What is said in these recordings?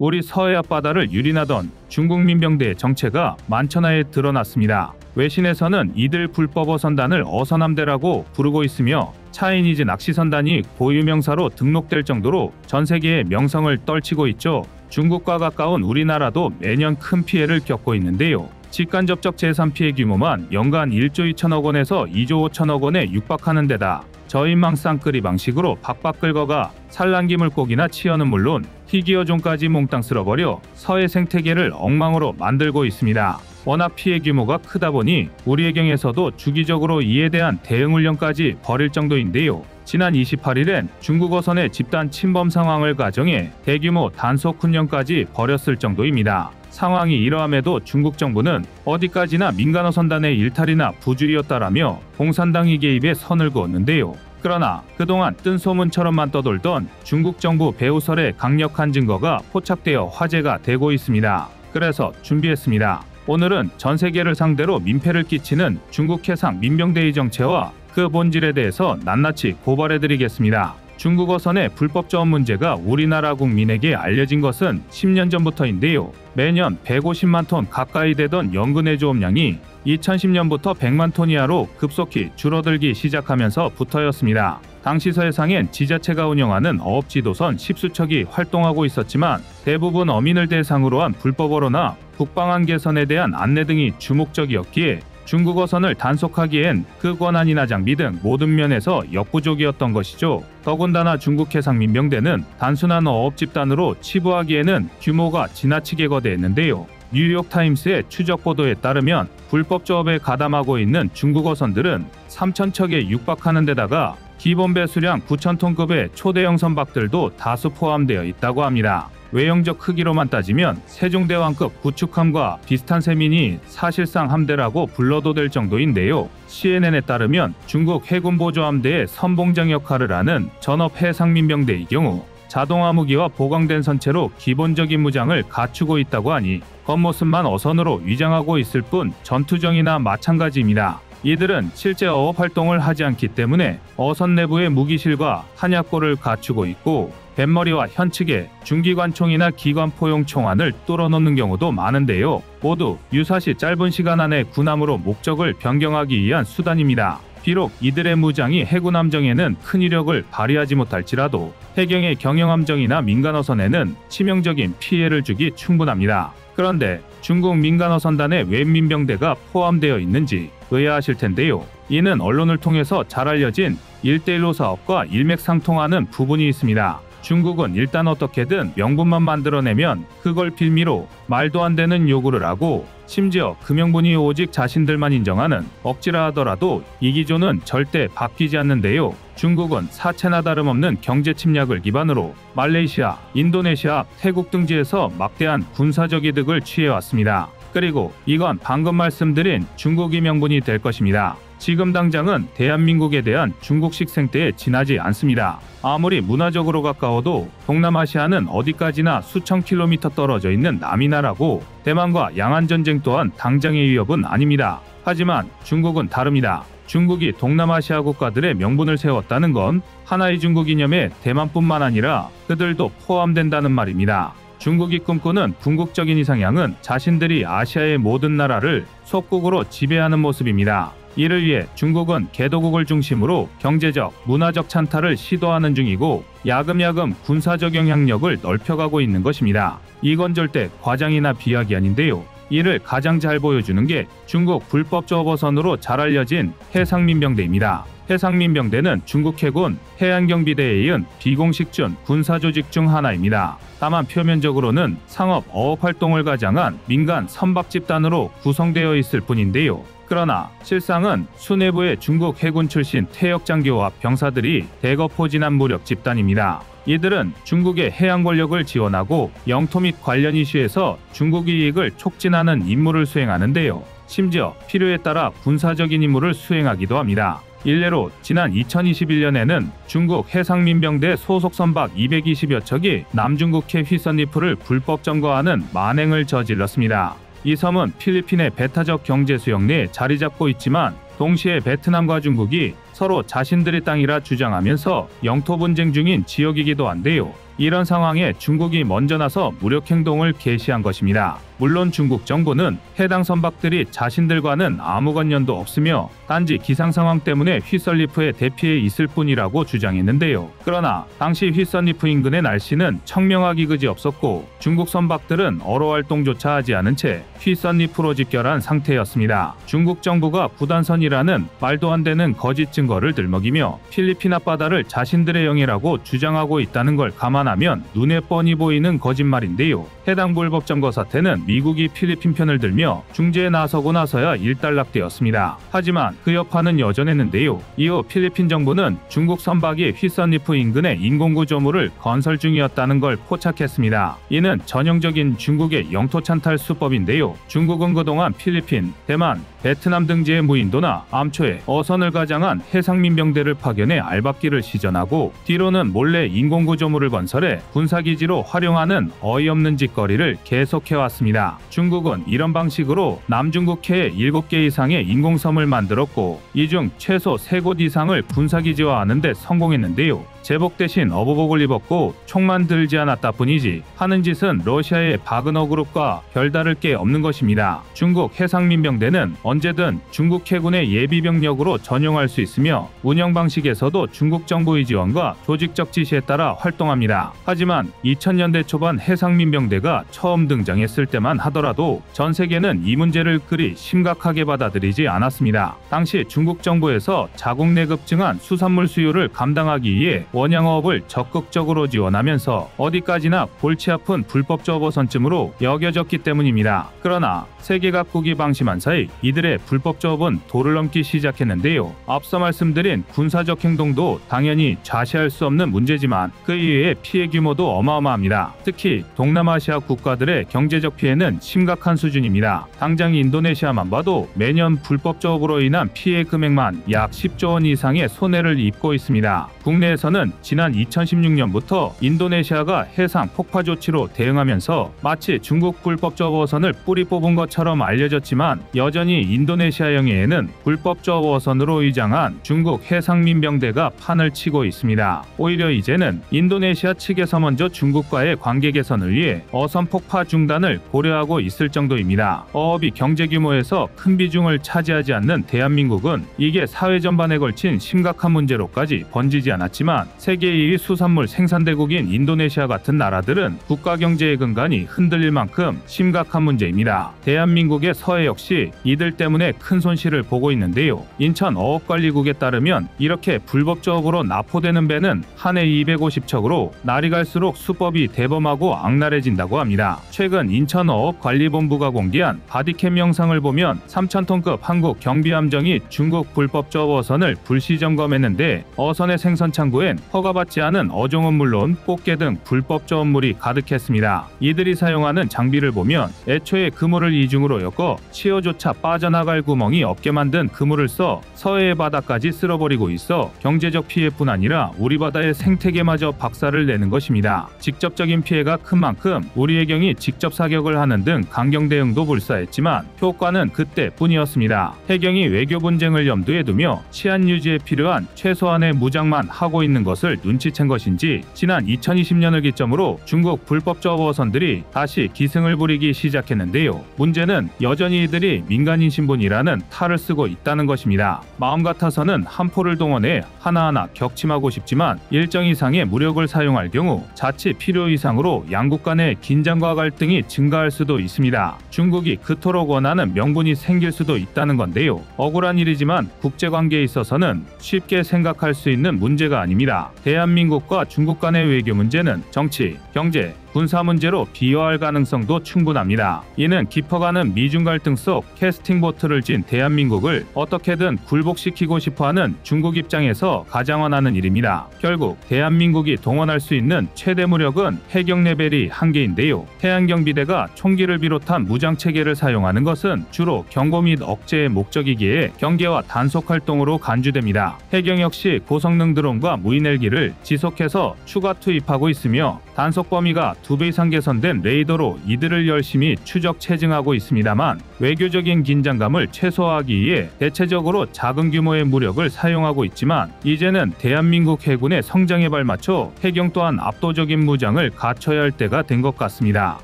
우리 서해 앞바다를 유린하던 중국 민병대의 정체가 만천하에 드러났습니다. 외신에서는 이들 불법 어선단을 어선함대라고 부르고 있으며 차이니즈 낚시선단이 고유명사로 등록될 정도로 전 세계의 명성을 떨치고 있죠. 중국과 가까운 우리나라도 매년 큰 피해를 겪고 있는데요. 직간접적 재산 피해 규모만 연간 1조 2천억 원에서 2조 5천억 원에 육박하는 데다 저인망 쌍끌이 방식으로 박박 긁어가 산란기 물고기나 치어는 물론 희귀어종까지 몽땅 쓸어버려 서해 생태계를 엉망으로 만들고 있습니다. 워낙 피해 규모가 크다 보니 우리 해경에서도 주기적으로 이에 대한 대응 훈련까지 벌일 정도인데요. 지난 28일엔 중국 어선의 집단 침범 상황을 가정해 대규모 단속 훈련까지 벌였을 정도입니다. 상황이 이러함에도 중국 정부는 어디까지나 민간 어선단의 일탈이나 부주의였다라며 공산당이 개입에 선을 그었는데요. 그러나 그동안 뜬 소문처럼만 떠돌던 중국 정부 배후설의 강력한 증거가 포착되어 화제가 되고 있습니다. 그래서 준비했습니다. 오늘은 전 세계를 상대로 민폐를 끼치는 중국 해상 민병대의 정체와 그 본질에 대해서 낱낱이 고발해드리겠습니다. 중국 어선의 불법 조업 문제가 우리나라 국민에게 알려진 것은 10년 전부터인데요. 매년 150만 톤 가까이 되던 연근해 조업량이 2010년부터 100만 톤 이하로 급속히 줄어들기 시작하면서부터였습니다. 당시 서해상엔 지자체가 운영하는 어업지도선 10수척이 활동하고 있었지만 대부분 어민을 대상으로 한 불법 어로나 북방한 개선에 대한 안내 등이 주목적이었기에 중국 어선을 단속하기엔 그 권한이나 장비 등 모든 면에서 역부족이었던 것이죠. 더군다나 중국 해상민병대는 단순한 어업 집단으로 치부하기에는 규모가 지나치게 거대했는데요. 뉴욕타임스의 추적 보도에 따르면 불법 조업에 가담하고 있는 중국 어선들은 3,000척에 육박하는 데다가 기본 배수량 9,000톤급의 초대형 선박들도 다수 포함되어 있다고 합니다. 외형적 크기로만 따지면 세종대왕급 구축함과 비슷한 셈이니 사실상 함대라고 불러도 될 정도인데요. CNN에 따르면 중국 해군 보조함대의 선봉장 역할을 하는 전업 해상민병대의 경우 자동화 무기와 보강된 선체로 기본적인 무장을 갖추고 있다고 하니 겉모습만 어선으로 위장하고 있을 뿐 전투정이나 마찬가지입니다. 이들은 실제 어업 활동을 하지 않기 때문에 어선 내부의 무기실과 한약고를 갖추고 있고 뱃머리와 현측에 중기관총이나 기관포용 총안을 뚫어놓는 경우도 많은데요. 모두 유사시 짧은 시간 안에 군함으로 목적을 변경하기 위한 수단입니다. 비록 이들의 무장이 해군 함정에는 큰 위력을 발휘하지 못할지라도 해경의 경영함정이나 민간어선에는 치명적인 피해를 주기 충분합니다. 그런데 중국 민간어선단에 웬 민병대가 포함되어 있는지 의아하실 텐데요. 이는 언론을 통해서 잘 알려진 1대1로 사업과 일맥상통하는 부분이 있습니다. 중국은 일단 어떻게든 명분만 만들어내면 그걸 빌미로 말도 안 되는 요구를 하고 심지어 그 명분이 오직 자신들만 인정하는 억지라 하더라도 이 기조는 절대 바뀌지 않는데요. 중국은 사채나 다름없는 경제 침략을 기반으로 말레이시아, 인도네시아, 태국 등지에서 막대한 군사적 이득을 취해왔습니다. 그리고 이건 방금 말씀드린 중국이 명분이 될 것입니다. 지금 당장은 대한민국에 대한 중국식 생태에 지나지 않습니다. 아무리 문화적으로 가까워도 동남아시아는 어디까지나 수천 킬로미터 떨어져 있는 남이나라고 대만과 양안전쟁 또한 당장의 위협은 아닙니다. 하지만 중국은 다릅니다. 중국이 동남아시아 국가들의 명분을 세웠다는 건 하나의 중국 이념에 대만뿐만 아니라 그들도 포함된다는 말입니다. 중국이 꿈꾸는 궁극적인 이상향은 자신들이 아시아의 모든 나라를 속국으로 지배하는 모습입니다. 이를 위해 중국은 개도국을 중심으로 경제적, 문화적 찬탈을 시도하는 중이고 야금야금 군사적 영향력을 넓혀가고 있는 것입니다. 이건 절대 과장이나 비약이 아닌데요. 이를 가장 잘 보여주는 게 중국 불법 조업어선으로 잘 알려진 해상민병대입니다. 해상민병대는 중국 해군 해안경비대에 이은 비공식 준 군사조직 중 하나입니다. 다만 표면적으로는 상업 어업 활동을 가장한 민간 선박 집단으로 구성되어 있을 뿐인데요. 그러나 실상은 수뇌부의 중국 해군 출신 퇴역 장교와 병사들이 대거 포진한 무력 집단입니다. 이들은 중국의 해양 권력을 지원하고 영토 및 관련 이슈에서 중국 이익을 촉진하는 임무를 수행하는데요. 심지어 필요에 따라 군사적인 임무를 수행하기도 합니다. 일례로 지난 2021년에는 중국 해상민병대 소속 선박 220여 척이 남중국해 휘선리프를 불법 점거하는 만행을 저질렀습니다. 이 섬은 필리핀의 배타적 경제 수역 내에 자리 잡고 있지만 동시에 베트남과 중국이 서로 자신들의 땅이라 주장하면서 영토 분쟁 중인 지역이기도 한데요. 이런 상황에 중국이 먼저 나서 무력 행동을 개시한 것입니다. 물론 중국 정부는 해당 선박들이 자신들과는 아무 관련도 없으며 단지 기상 상황 때문에 휘설리프에 대피해 있을 뿐이라고 주장했는데요. 그러나 당시 휘설리프 인근의 날씨는 청명하기 그지없었고 중국 선박들은 어로 활동조차 하지 않은 채 휘설리프로 집결한 상태였습니다. 중국 정부가 구단선이라는 말도 안 되는 거짓 증거를 들먹이며 필리핀 앞바다를 자신들의 영해라고 주장하고 있다는 걸 감안하면 눈에 뻔히 보이는 거짓말인데요. 해당 불법 점거 사태는 미국이 필리핀 편을 들며 중재에 나서고 나서야 일단락되었습니다. 하지만 그 여파는 여전했는데요. 이후 필리핀 정부는 중국 선박이 휘설리프 인근의 인공구조물을 건설 중이었다는 걸 포착했습니다. 이는 전형적인 중국의 영토 찬탈 수법인데요. 중국은 그동안 필리핀, 대만, 베트남 등지의 무인도나 암초에 어선을 가장한 해상민병대를 파견해 알박기를 시전하고 뒤로는 몰래 인공구조물을 건설해 군사기지로 활용하는 어이없는 짓거리를 계속해왔습니다. 중국은 이런 방식으로 남중국해에 7개 이상의 인공섬을 만들었고 이 중 최소 3곳 이상을 군사기지화하는 데 성공했는데요. 제복 대신 어부복을 입었고 총만 들지 않았다 뿐이지 하는 짓은 러시아의 바그너 그룹과 별다를 게 없는 것입니다. 중국 해상민병대는 언제든 중국 해군의 예비병력으로 전용할 수 있으며 운영 방식에서도 중국 정부의 지원과 조직적 지시에 따라 활동합니다. 하지만 2000년대 초반 해상민병대가 처음 등장했을 때만 하더라도 전 세계는 이 문제를 그리 심각하게 받아들이지 않았습니다. 당시 중국 정부에서 자국 내 급증한 수산물 수요를 감당하기 위해 원양어업을 적극적으로 지원하면서 어디까지나 골치 아픈 불법 저어선쯤으로 여겨졌기 때문입니다. 그러나 세계 각국이 방심한 사이 이들의 불법 저업은 도를 넘기 시작했는데요. 앞서 말씀드린 군사적 행동도 당연히 좌시할 수 없는 문제지만 그 이외의 피해 규모도 어마어마합니다. 특히 동남아시아 국가들의 경제적 피해는 심각한 수준입니다. 당장 인도네시아만 봐도 매년 불법 저업으로 인한 피해 금액만 약 10조 원 이상의 손해를 입고 있습니다. 국내에서는 지난 2016년부터 인도네시아가 해상 폭파 조치로 대응하면서 마치 중국 불법 저어선을 뿌리 뽑은 것처럼 알려졌지만 여전히 인도네시아 영해에는 불법 저어선으로 위장한 중국 해상민병대가 판을 치고 있습니다. 오히려 이제는 인도네시아 측에서 먼저 중국과의 관계 개선을 위해 어선 폭파 중단을 고려하고 있을 정도입니다. 어업이 경제 규모에서 큰 비중을 차지하지 않는 대한민국은 이게 사회 전반에 걸친 심각한 문제로까지 번지지 않았지만 세계 2위 수산물 생산대국인 인도네시아 같은 나라들은 국가 경제의 근간이 흔들릴 만큼 심각한 문제입니다. 대한민국의 서해 역시 이들 때문에 큰 손실을 보고 있는데요. 인천어업관리국에 따르면 이렇게 불법 저업으로 납포되는 배는 한 해 250척으로 날이 갈수록 수법이 대범하고 악랄해진다고 합니다. 최근 인천어업관리본부가 공개한 바디캠 영상을 보면 3,000톤급 한국 경비함정이 중국 불법 저어선을 불시 점검했는데 어선의 생선 창고엔 허가받지 않은 어종은 물론 꽃게 등 불법 저업물이 가득했습니다. 이들이 사용하는 장비를 보면 애초에 그물을 이중으로 엮어 치어조차 빠져나갈 구멍이 없게 만든 그물을 써 서해의 바다까지 쓸어버리고 있어 경제적 피해뿐 아니라 우리 바다의 생태계마저 박살을 내는 것입니다. 직접적인 피해가 큰 만큼 우리 해경이 직접 사격을 하는 등 강경 대응도 불사했지만 효과는 그때뿐이었습니다. 해경이 외교 분쟁을 염두에 두며 치안 유지에 필요한 최소한의 무장만 하고 있는 것을 눈치챈 것인지 지난 2020년을 기점으로 중국 불법 저어선들이 다시 기승을 부리기 시작했는데요. 문제는 여전히 이들이 민간인 신분이라는 탈을 쓰고 있다는 것입니다. 마음 같아서는 함포를 동원해 하나하나 격침하고 싶지만 일정 이상의 무력을 사용할 경우 자칫 필요 이상으로 양국 간의 긴장과 갈등이 증가할 수도 있습니다. 중국이 그토록 원하는 명분이 생길 수도 있다는 건데요. 억울한 일이지만 국제관계에 있어서는 쉽게 생각할 수 있는 문제가 아닙니다. 대한민국과 중국 간의 외교 문제는 정치, 경제, 군사 문제로 비화할 가능성도 충분합니다. 이는 깊어가는 미중 갈등 속 캐스팅 보트를 진 대한민국을 어떻게든 굴복시키고 싶어하는 중국 입장에서 가장 원하는 일입니다. 결국 대한민국이 동원할 수 있는 최대 무력은 해경 레벨이 한계인데요. 해안경비대가 총기를 비롯한 무장체계를 사용하는 것은 주로 경고 및 억제의 목적이기에 경계와 단속 활동으로 간주됩니다. 해경 역시 고성능 드론과 무인 헬기를 지속해서 추가 투입하고 있으며 단속 범위가 2배 이상 개선된 레이더로 이들을 열심히 추적 체증하고 있습니다만 외교적인 긴장감을 최소화하기 위해 대체적으로 작은 규모의 무력을 사용하고 있지만 이제는 대한민국 해군의 성장에 발맞춰 해경 또한 압도적인 무장을 갖춰야 할 때가 된 것 같습니다.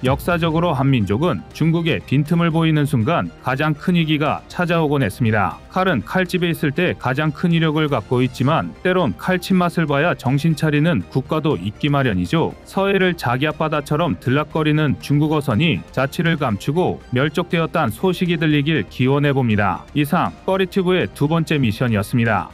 역사적으로 한민족은 중국에 빈틈을 보이는 순간 가장 큰 위기가 찾아오곤 했습니다. 칼은 칼집에 있을 때 가장 큰 위력을 갖고 있지만 때론 칼집 맛을 봐야 정신 차리는 국가도 있기 마련이죠. 서해를 자기 앞바다처럼 들락거리는 중국 어선이 자취를 감추고 멸족되었다는 소식이 들리길 기원해봅니다. 이상 꺼리튜브의 두 번째 미션이었습니다.